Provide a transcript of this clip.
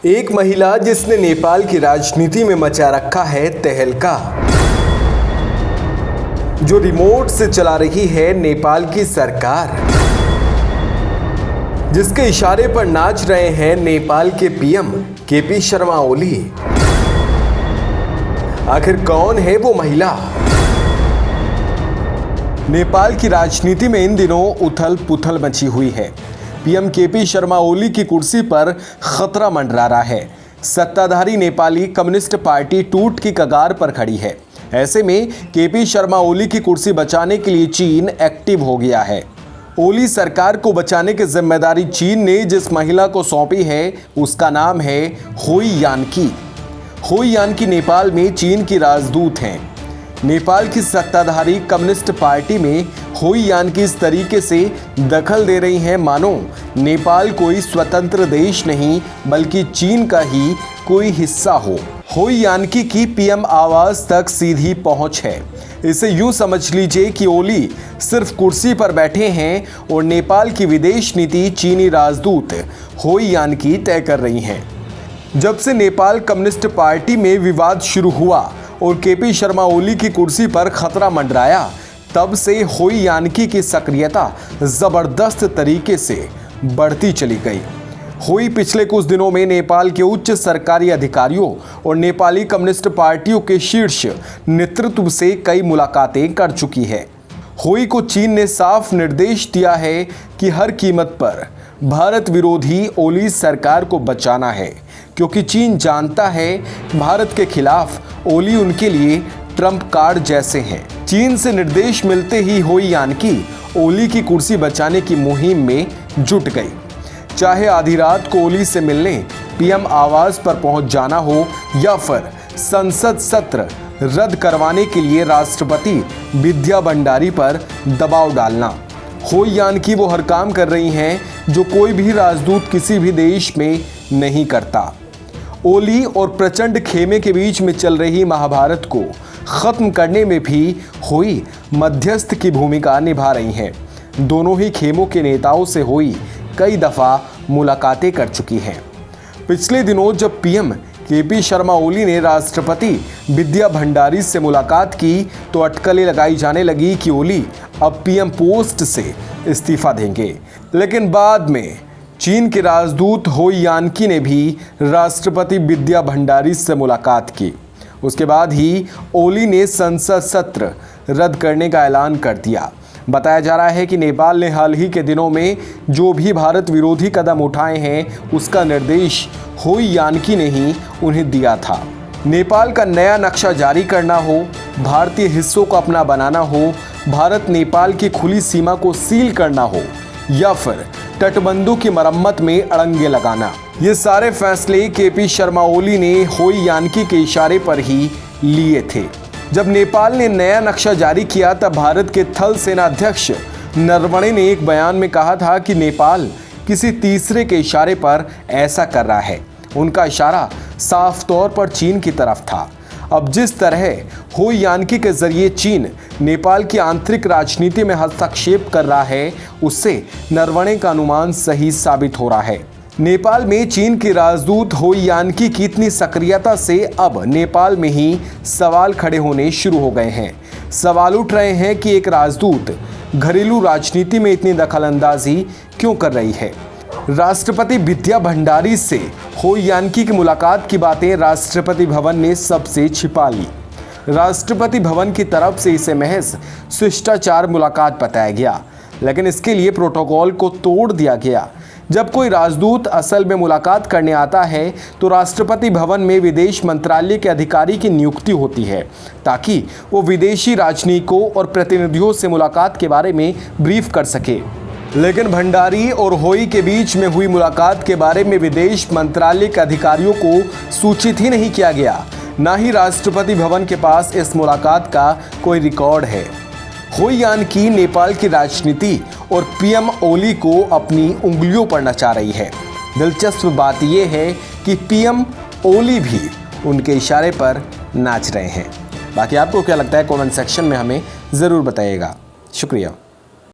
एक महिला जिसने नेपाल की राजनीति में मचा रखा है तहलका, जो रिमोट से चला रही है नेपाल की सरकार, जिसके इशारे पर नाच रहे हैं नेपाल के पीएम केपी शर्मा ओली। आखिर कौन है वो महिला? नेपाल की राजनीति में इन दिनों उथल पुथल मची हुई है। पीएम केपी शर्मा ओली की कुर्सी पर खतरा मंडरा रहा है। सत्ताधारी नेपाली कम्युनिस्ट पार्टी टूट की कगार पर खड़ी है। ऐसे में केपी शर्मा ओली की कुर्सी बचाने के लिए चीन एक्टिव हो गया है। ओली सरकार को बचाने की जिम्मेदारी चीन ने जिस महिला को सौंपी है उसका नाम है हुई यानकी। हुई यानकी नेपाल में चीन की राजदूत हैं। नेपाल की सत्ताधारी कम्युनिस्ट पार्टी में हुई यानकी इस तरीके से दखल दे रही हैं मानो नेपाल कोई स्वतंत्र देश नहीं बल्कि चीन का ही कोई हिस्सा हो। हुई यानकी की पीएम आवास तक सीधी पहुंच है। इसे यूं समझ लीजिए कि ओली सिर्फ कुर्सी पर बैठे हैं और नेपाल की विदेश नीति चीनी राजदूत हुई यानकी तय कर रही हैं। जब से नेपाल कम्युनिस्ट पार्टी में विवाद शुरू हुआ और केपी शर्मा ओली की कुर्सी पर खतरा मंडराया, तब से हुई यानकी की सक्रियता जबरदस्त तरीके से बढ़ती चली गई। हुई पिछले कुछ दिनों में नेपाल के उच्च सरकारी अधिकारियों और नेपाली कम्युनिस्ट पार्टियों के शीर्ष नेतृत्व से कई मुलाकातें कर चुकी है। हुई को चीन ने साफ निर्देश दिया है कि हर कीमत पर भारत विरोधी ओली सरकार को बचाना है, क्योंकि चीन जानता है भारत के खिलाफ ओली उनके लिए ट्रंप कार्ड जैसे हैं। चीन से निर्देश मिलते ही हुई यानकी ओली की कुर्सी बचाने की मुहिम में जुट गई। चाहे आधी रात को ओली से मिलने पीएम आवास पर पहुंच जाना हो या फिर संसद सत्र रद्द करवाने के लिए राष्ट्रपति विद्या भंडारी पर दबाव डालना, हुई यानकी वो हर काम कर रही हैं जो कोई भी राजदूत किसी भी देश में नहीं करता। ओली और प्रचंड खेमे के बीच में चल रही महाभारत को खत्म करने में भी हुई मध्यस्थ की भूमिका निभा रही हैं। दोनों ही खेमों के नेताओं से हुई कई दफ़ा मुलाकातें कर चुकी हैं। पिछले दिनों जब पीएम केपी शर्मा ओली ने राष्ट्रपति विद्या भंडारी से मुलाकात की तो अटकलें लगाई जाने लगी कि ओली अब पीएम पोस्ट से इस्तीफा देंगे। लेकिन बाद में चीन के राजदूत हुई यानकी ने भी राष्ट्रपति विद्या भंडारी से मुलाकात की। उसके बाद ही ओली ने संसद सत्र रद्द करने का ऐलान कर दिया। बताया जा रहा है कि नेपाल ने हाल ही के दिनों में जो भी भारत विरोधी कदम उठाए हैं उसका निर्देश हुई यानकी ने ही उन्हें दिया था। नेपाल का नया नक्शा जारी करना हो, भारतीय हिस्सों को अपना बनाना हो, भारत नेपाल की खुली सीमा को सील करना हो या फिर तटबंधों की मरम्मत में अड़ंगे लगाना, ये सारे फैसले केपी शर्मा ओली ने हुई यानकी के इशारे पर ही लिए थे। जब नेपाल ने नया नक्शा जारी किया तब भारत के थल सेना अध्यक्ष नरवणे ने एक बयान में कहा था कि नेपाल किसी तीसरे के इशारे पर ऐसा कर रहा है। उनका इशारा साफ तौर पर चीन की तरफ था। अब जिस तरह हुई यानकी के जरिए चीन नेपाल की आंतरिक राजनीति में हस्तक्षेप कर रहा है, उससे नरवणे का अनुमान सही साबित हो रहा है। नेपाल में चीन की राजदूत हुई यानकी की इतनी सक्रियता से अब नेपाल में ही सवाल खड़े होने शुरू हो गए हैं। सवाल उठ रहे हैं कि एक राजदूत घरेलू राजनीति में इतनी दखलंदाजी क्यों कर रही है। राष्ट्रपति विद्या भंडारी से हुई यानकी की मुलाकात की बातें राष्ट्रपति भवन ने सबसे छिपा ली। राष्ट्रपति भवन की तरफ से इसे महज शिष्टाचार मुलाकात बताया गया, लेकिन इसके लिए प्रोटोकॉल को तोड़ दिया गया। जब कोई राजदूत असल में मुलाकात करने आता है तो राष्ट्रपति भवन में विदेश मंत्रालय के अधिकारी की नियुक्ति होती है ताकि वो विदेशी राजनयिकों और प्रतिनिधियों से मुलाकात के बारे में ब्रीफ कर सके। लेकिन भंडारी और हुई के बीच में हुई मुलाकात के बारे में विदेश मंत्रालय के अधिकारियों को सूचित ही नहीं किया गया। ना ही राष्ट्रपति भवन के पास इस मुलाकात का कोई रिकॉर्ड है। हुई यानकी नेपाल की राजनीति और पीएम ओली को अपनी उंगलियों पर नचा रही है। दिलचस्प बात यह है कि पीएम ओली भी उनके इशारे पर नाच रहे हैं। बाकी आपको क्या लगता है कमेंट सेक्शन में हमें ज़रूर बताइएगा। शुक्रिया।